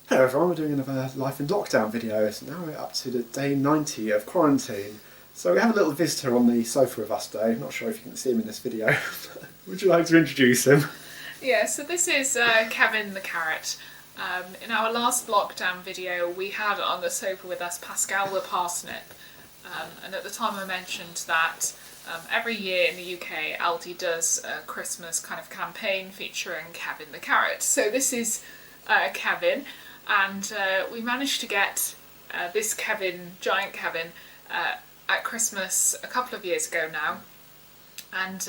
Hello everyone, we're doing another Life in Lockdown video. So now we're up to the day 90 of quarantine. So we have a little visitor on the sofa with us today. I'm not sure if you can see him in this video. Would you like to introduce him? Yeah, so this is Kevin the carrot. In our last lockdown video we had on the sofa with us Pascal the parsnip. And at the time I mentioned that every year in the UK Aldi does a Christmas kind of campaign featuring Kevin the carrot. So this is Kevin. And we managed to get this Kevin, giant Kevin, at Christmas a couple of years ago now. And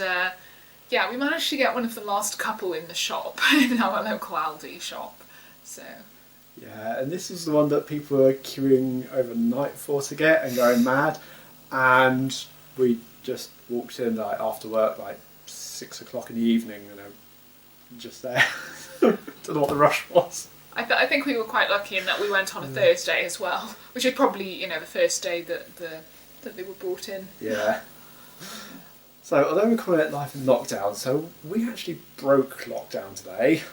yeah, we managed to get one of the last couple in the shop, in our local Aldi shop. So yeah, and this is the one that people were queuing overnight for to get and going mad. And we just walked in like after work, like 6 o'clock in the evening, you know, just there. Don't know what the rush was. I think we were quite lucky in that we went on a Thursday as well, which is probably, the first day that they were brought in. Yeah. So although we call it Life in Lockdown, so we actually broke lockdown today.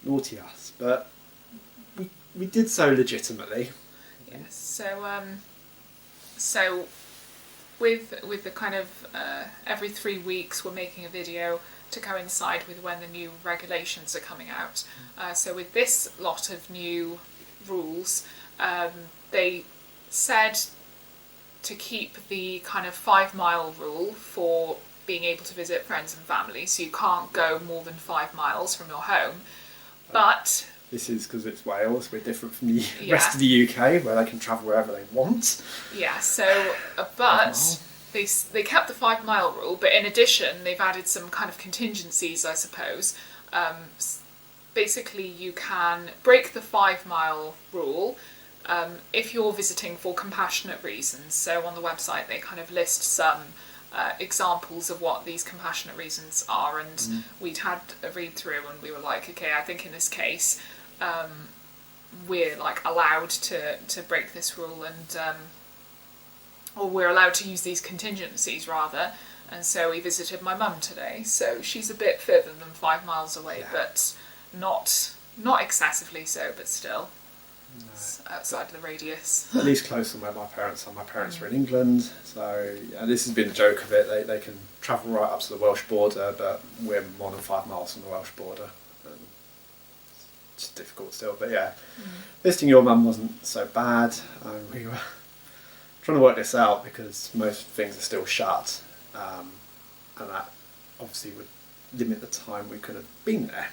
Naughty us, but we did so legitimately. Yes. So with the kind of every 3 weeks we're making a video to coincide with when the new regulations are coming out. So with this lot of new rules, they said to keep the kind of 5 mile rule for being able to visit friends and family, so you can't go more than 5 miles from your home. But this is because it's Wales, we're different from the rest of the UK where they can travel wherever they want. Yeah, so but they kept the 5 mile rule, but in addition they've added some kind of contingencies, I suppose. Basically you can break the 5 mile rule if you're visiting for compassionate reasons. So on the website they kind of list some examples of what these compassionate reasons are, and we'd had a read through and we were like, okay, I think in this case we're like allowed to break this rule, and or we're allowed to use these contingencies rather. And so we visited my mum today, so she's a bit further than 5 miles away, but not excessively so, but still outside of the radius. At least closer than where my parents are. My parents are in England, so this has been the joke of it. They can travel right up to the Welsh border, but we're more than 5 miles from the Welsh border. It's difficult still, but yeah. Visiting your mum wasn't so bad. We were trying to work this out because most things are still shut, and that obviously would limit the time we could have been there.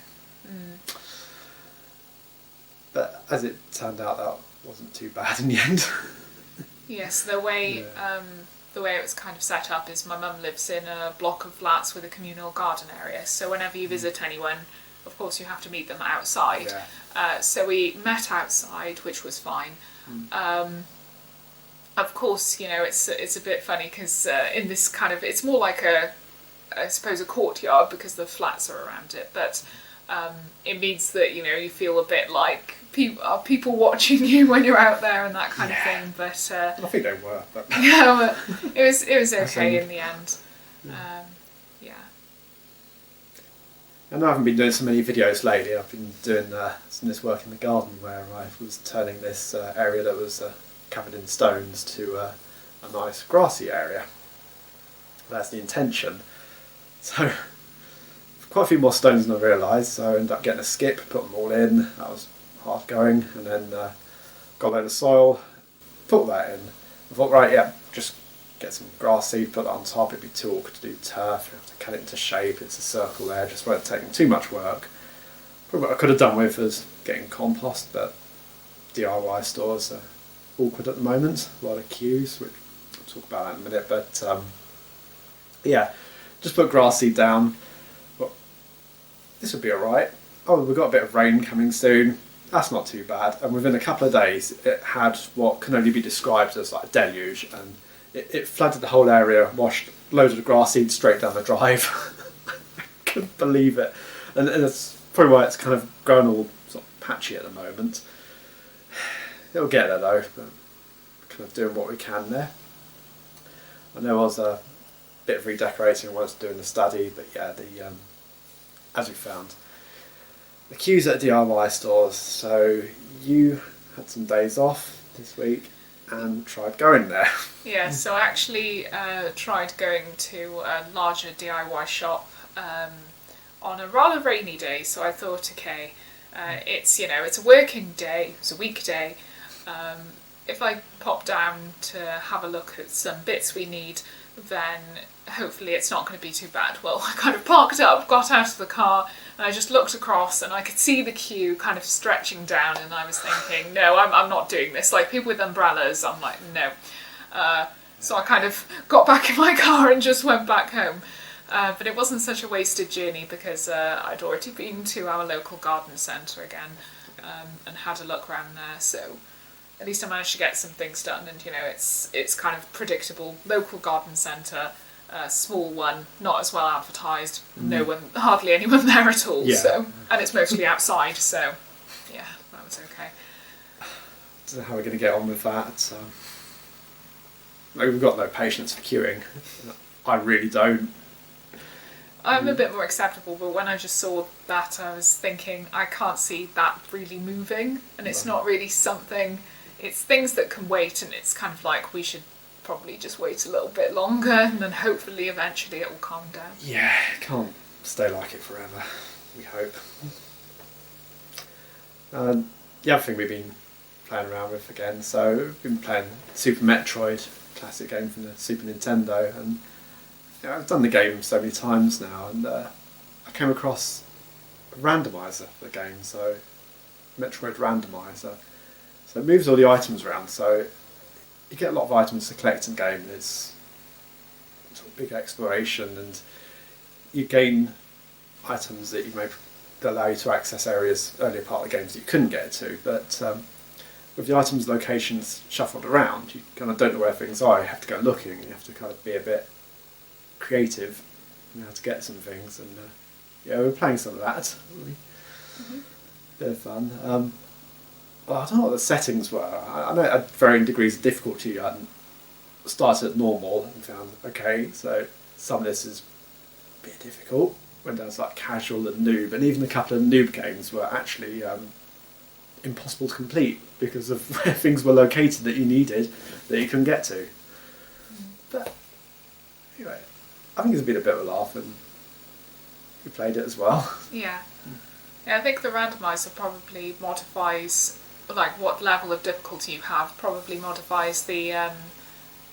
But as it turned out, that wasn't too bad in the end. Yes, the way it was kind of set up is my mum lives in a block of flats with a communal garden area, so whenever you visit anyone, of course you have to meet them outside. So we met outside, which was fine. Of course, it's a bit funny because in this kind of, it's more like I suppose a courtyard because the flats are around it, but it means that you feel a bit like people watching you when you're out there and that kind of thing. But I think they were. But yeah, but it was okay in the end. Yeah. I know I haven't been doing so many videos lately. I've been doing some of this work in the garden where I was turning this area that was covered in stones to a nice grassy area. That's the intention. So quite a few more stones than I realised, so I ended up getting a skip, put them all in. That was hard going, and then got a load of soil, put that in. I thought, right, yeah, just get some grass seed, put that on top. It'd be too awkward to do turf. You have to cut it into shape. It's a circle there, just won't take too much work. Probably what I could have done with was getting compost, but DIY stores are awkward at the moment. A lot of queues, which I'll talk about that in a minute. But yeah, just put grass seed down. Well, this will be alright. Oh, we've got a bit of rain coming soon. That's not too bad. And within a couple of days, it had what can only be described as like a deluge, and it flooded the whole area, washed loads of the grass seed straight down the drive. I couldn't believe it. And that's probably why it's kind of grown all sort of patchy at the moment. It'll get there though, but we're kind of doing what we can there. And there was a bit of redecorating whilst doing the study, but yeah, as we found, the queues at DIY stores, so you had some days off this week and tried going there. Yeah, so I actually tried going to a larger DIY shop on a rather rainy day. So I thought, okay, it's a working day, it's a weekday. If I pop down to have a look at some bits we need, then hopefully it's not going to be too bad. Well, I kind of parked up, got out of the car, and I just looked across and I could see the queue kind of stretching down, and I was thinking, no, I'm not doing this. Like, people with umbrellas, I'm like, no. So I kind of got back in my car and just went back home. But it wasn't such a wasted journey because I'd already been to our local garden centre again and had a look around there. So at least I managed to get some things done, and it's kind of predictable. Local garden centre, small one, not as well advertised. No one, hardly anyone there at all. Yeah. So, and it's mostly outside. So yeah, that was okay. I don't know how we're going to get on with that. We've got no patience for queuing. I really don't. I'm a bit more acceptable, but when I just saw that, I was thinking, I can't see that really moving, and it's not really something. It's things that can wait, and it's kind of like we should probably just wait a little bit longer, and then hopefully eventually it will calm down. Yeah, it can't stay like it forever, we hope. The other thing we've been playing around with again, so we've been playing Super Metroid, classic game from the Super Nintendo, and I've done the game so many times now, and I came across a randomiser for the game, so Metroid randomiser. So it moves all the items around, so you get a lot of items to collect in the game. There's sort of big exploration, and you gain items that that allow you to access areas earlier part of the games that you couldn't get to. But with the items locations shuffled around, you kind of don't know where things are. You have to go looking, and you have to kind of be a bit creative in how to get some things. And we're playing some of that. Bit of fun. Well, I don't know what the settings were. I know at varying degrees of difficulty. I started at normal and found, okay, so some of this is a bit difficult. Went down to like casual and noob, and even a couple of noob games were actually impossible to complete because of where things were located that you needed that you couldn't get to. But anyway, I think it's been a bit of a laugh, and we played it as well. Yeah. I think the randomizer probably modifies, like, what level of difficulty you have, probably modifies the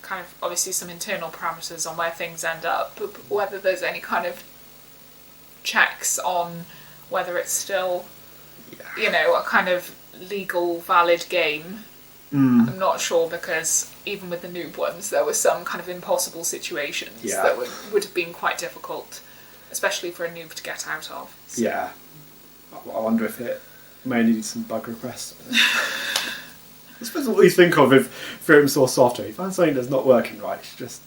kind of, obviously some internal parameters on where things end up, but whether there's any kind of checks on whether it's still, a kind of legal, valid game. I'm not sure, because even with the noob ones, there were some kind of impossible situations that would have been quite difficult, especially for a noob to get out of. So. Yeah. I wonder if it may need some bug requests. I suppose what you think of with free open source software, you find something that's not working right, you just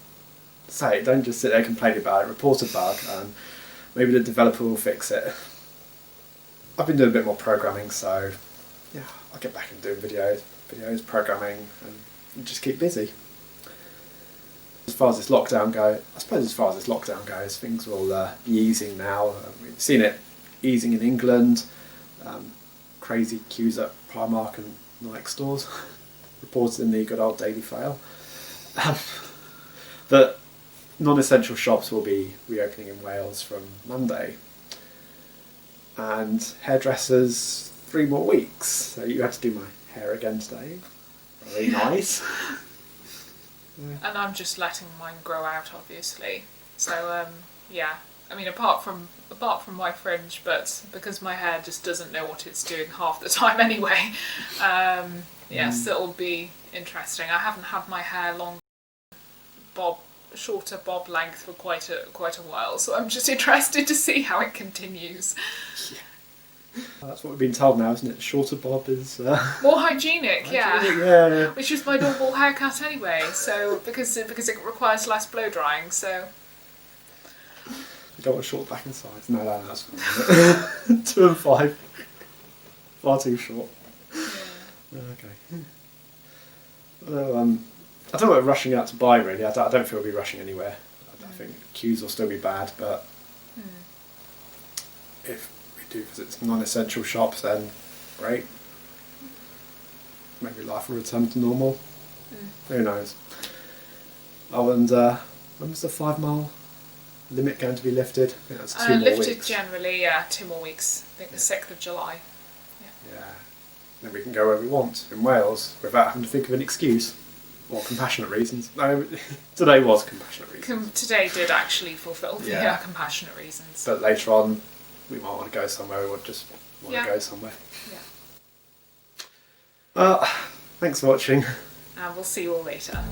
say it, don't just sit there complaining about it, report a bug, and maybe the developer will fix it. I've been doing a bit more programming, so yeah, I'll get back and doing videos, programming, and just keep busy. As far as this lockdown goes, things will be easing now. We've seen it easing in England, crazy queues at Primark and Nike stores, reported in the good old Daily Fail. That non-essential shops will be reopening in Wales from Monday, and hairdressers 3 more weeks. So you had to do my hair again today. Very nice. And I'm just letting mine grow out, obviously. So I mean, apart from my fringe, but because my hair just doesn't know what it's doing half the time anyway. So it'll be interesting. I haven't had my hair shorter bob length for quite a while, so I'm just interested to see how it continues. That's what we've been told now, isn't it? Shorter bob is more hygienic, yeah. Which is my normal haircut anyway. So because it requires less blow drying, so. You don't want short back and sides. No, that's fine. 2 and 5, far too short. Yeah. Okay. Well, I don't know what we're rushing out to buy, really. I don't feel we'll be rushing anywhere. I think queues will still be bad, but if we do visit some non-essential shops, then great. maybe life will return to normal. Who knows? Oh, and when was the 5 mile limit going to be lifted? I think that's 2 more lifted weeks. generally, 2 more weeks. I think the 6th of July. Yeah. Then we can go where we want in Wales without having to think of an excuse or compassionate reasons. No, today was compassionate reasons. Today did actually fulfil the Yeah. compassionate reasons. But later on, we might want to go somewhere. We would just want to go somewhere. Yeah. Well, thanks for watching. And we'll see you all later.